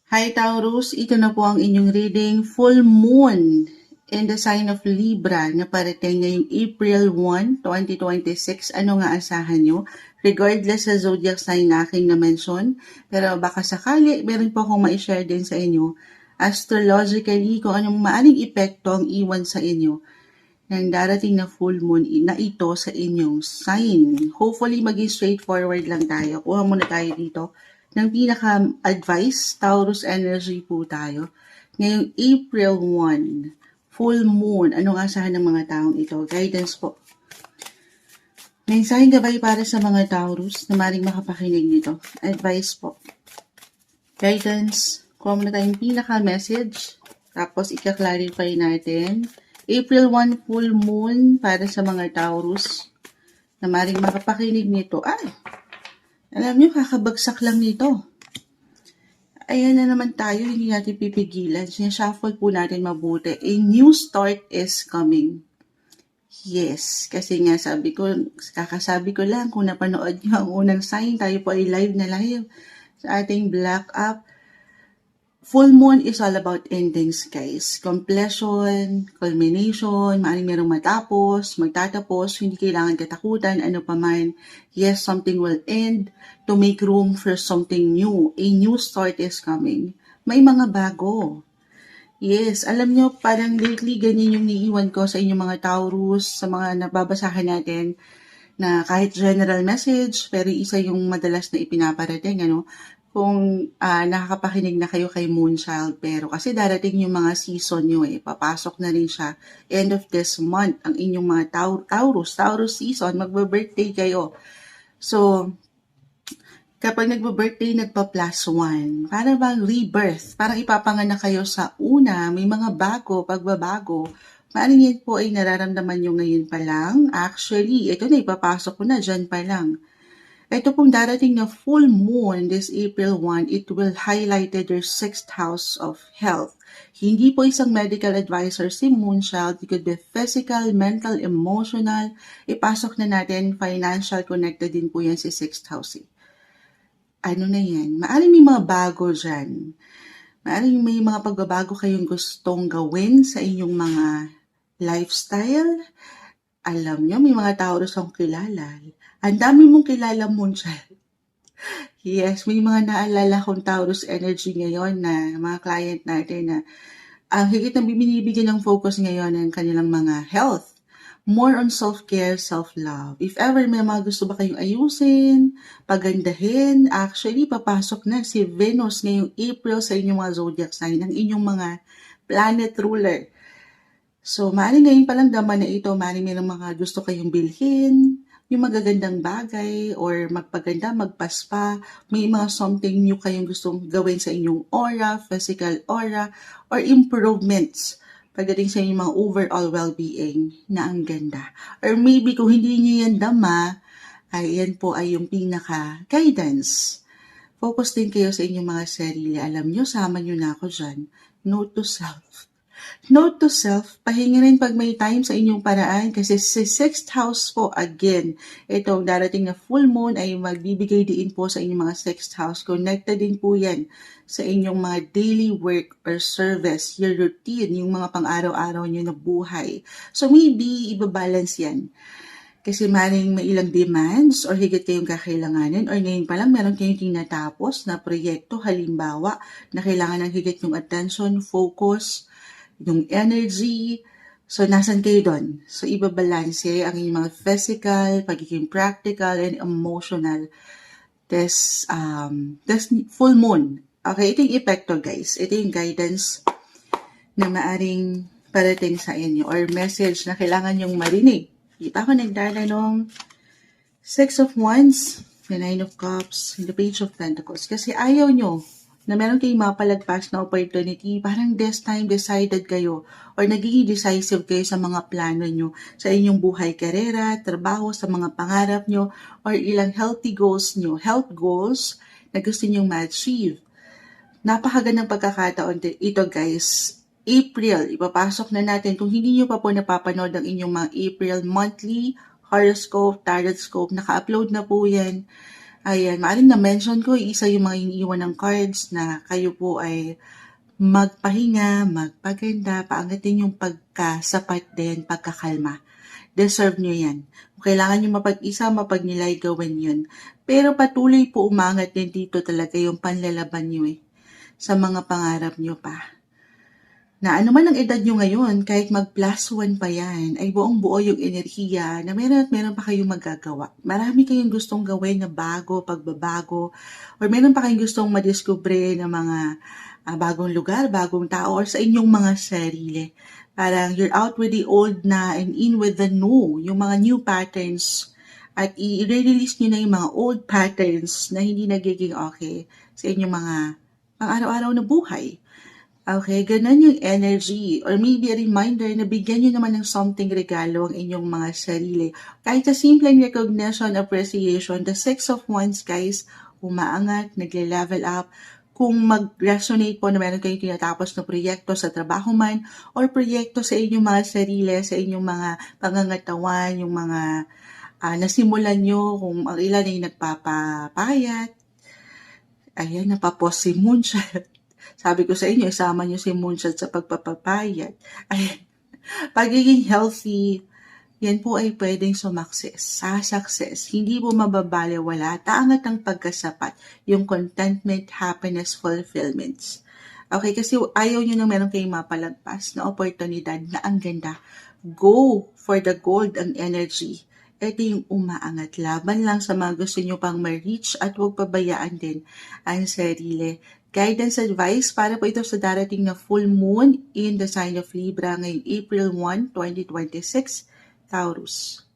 Hi Taurus, ito na po ang inyong reading. Full Moon in the sign of Libra na parating ngayong April 1, 2026. Ano nga asahan nyo? Regardless sa zodiac sign na aking na-mention, pero baka sakali, meron po akong ma-share din sa inyo astrologically kung anong maaring epekto ang iwan sa inyo ng darating na full moon na ito sa inyong sign. Hopefully, maging straightforward lang tayo. Kuha muna tayo dito ng pinaka-advice, Taurus energy po tayo. Ngayong April 1, full moon, anong asahan ng mga taong ito? Guidance po. Mensaheng gabay para sa mga Taurus na maring makapakinig nito. Advice po. Guidance. Kuha muna tayong pinaka-message. Tapos, ika-clarify natin. April 1, full moon para sa mga Taurus na maring makapakinig nito. Ay, alam nyo, kakabagsak lang nito. Ayan na naman tayo, hindi natin pipigilan. Sinashuffle po natin mabuti. A new start is coming. Yes, kasi nga kakasabi ko lang, kung napanood nyo ang unang sign, tayo po ay live na live sa ating Black Up. Full moon is all about endings, guys. Completion, culmination, maaaring merong matapos, magtatapos, hindi kailangan katakutan, ano pa man. Yes, something will end to make room for something new. A new start is coming. May mga bago. Yes, alam nyo, parang lately ganyan yung niiwan ko sa inyong mga Taurus, sa mga nababasahan natin, na kahit general message, pero isa yung madalas na ipinaparating, ano, kung nakakapakinig na kayo kay Moonchild, pero kasi darating yung mga season nyo papasok na rin siya. End of this month, ang inyong mga Taurus season, magbe-birthday kayo. So, kapag nagbe-birthday, nagpa+1, para bang rebirth, parang ipapanganak kayo sa una, may mga pagbabago. Maaaring yan po ay nararamdaman nyo ngayon pa lang. Actually, ito na, ipapasok ko na, dyan pa lang. Ito pong darating na full moon this April 1, it will highlight your 6th house of health. Hindi po isang medical advisor si Moonchild. It could be physical, mental, emotional. Ipasok na natin, financial, connected din po yan si 6th house. Ano na yan? Maaaring may mga bago dyan. Maaaring may mga pagbabago kayong gustong gawin sa inyong mga lifestyle. Alam nyo, may mga Taurus akong kilala. Ang dami mong kilala, Moonchild. Yes, may mga naalala kong Taurus energy ngayon na mga client natin na ang higit na binibigyan ng focus ngayon ng kanilang mga health. More on self-care, self-love. If ever may mga gusto ba kayong ayusin, pagandahin, actually, papasok na si Venus ngayong April sa inyong mga zodiac sign, ang inyong mga planet ruler. So, maaaring ngayon palang daman na ito, maaaring may mga gusto kayong bilhin, yung magagandang bagay, or magpaganda, magpaspa, may mga something new kayong gustong gawin sa inyong aura, physical aura, or improvements pagdating sa inyong mga overall well-being na ang ganda. Or maybe kung hindi nyo yan dama, ay yan po ay yung pinaka-guidance. Focus din kayo sa inyong mga sarili. Alam nyo, sama nyo na ako dyan. Note to self. Note to self, pahinga rin pag may time sa inyong paraan kasi sa 6th house po, again, itong darating na full moon ay magbibigay din po sa inyong mga 6th house. Connected din po yan sa inyong mga daily work or service, your routine, yung mga pang-araw-araw nyo na buhay. So maybe, ibabalance yan. Kasi maring may ilang demands or higit kayong kakailanganin or ngayon pa lang meron kayong tinatapos na proyekto, halimbawa, na kailangan ng higit yung attention, focus, yung energy. So, nasan kayo doon? So, ibabalanse ang inyong mga physical, pagiging practical, and emotional. This full moon. Okay, ito yung epekto, guys. Ito yung guidance na maaring parating sa inyo or message na kailangan yung marinig. Kita ko nagdala nung 6 of Wands, the 9 of Cups, and the Page of Pentacles. Kasi ayaw nyo na meron kayong mapalagpas na opportunity, parang this time decided kayo or nagiging decisive kayo sa mga plano nyo, sa inyong buhay, karera, trabaho, sa mga pangarap nyo, or ilang healthy goals nyo, health goals na gusto nyo ma-achieve. Napakagandang pagkakataon ito, guys. April, ipapasok na natin. Kung hindi nyo pa po napapanood ang inyong mga April monthly horoscope, tarot scope, naka-upload na po yan. Ayan, maaaring na-mention ko, isa yung mga iniiwan ng cards na kayo po ay magpahinga, magpaganda, paangatin yung pagkasapat din, pagkakalma. Deserve nyo yan. Kung kailangan nyo mapag-isa, mapagnilay, gawin yun. Pero patuloy po umangat din dito talaga yung panlalaban nyo sa mga pangarap nyo pa. Na ano man ang edad nyo ngayon, kahit mag +1 pa yan, ay buong buo yung enerhiya na meron at meron pa kayong magagawa. Marami kayong gustong gawin na bago, pagbabago, or meron pa kayong gustong madiskubre na mga bagong lugar, bagong tao, or sa inyong mga sarili. Parang you're out with the old na and in with the new, yung mga new patterns, at i-release nyo na yung mga old patterns na hindi nagiging okay sa inyong mga pang-araw-araw na buhay. Okay, ganun yung energy. Or maybe a reminder na bigyan nyo naman ng something regalo ang inyong mga sarili. Kahit sa simpleng recognition, appreciation, the 6 of Wands, guys, umaangat, nagle-level up. Kung mag-resonate po na meron kayong tinatapos na proyekto sa trabaho man, or proyekto sa inyong mga sarili, sa inyong mga pangangatawan, yung mga nasimulan nyo, kung ang ilan ay nagpapapayat, ayan, napapos si Moonshot. Sabi ko sa inyo, isama nyo si Moonshot sa pagpapapayat. Ayan, pagiging healthy, yan po ay pwedeng sumakses. Sa success, hindi po mababaliwala, taangat ang pagkasapat, yung contentment, happiness, fulfillments. Okay, kasi ayaw nyo na meron kayong mapalagpas na oportunidad na ang ganda. Go for the gold ang energy. Ito yung umaangat. Laban lang sa mga gusto nyo pang ma-reach at huwag pabayaan din ang sarili. Guidance advice para po ito sa darating na full moon in the sign of Libra ngayong April 1, 2026, Taurus.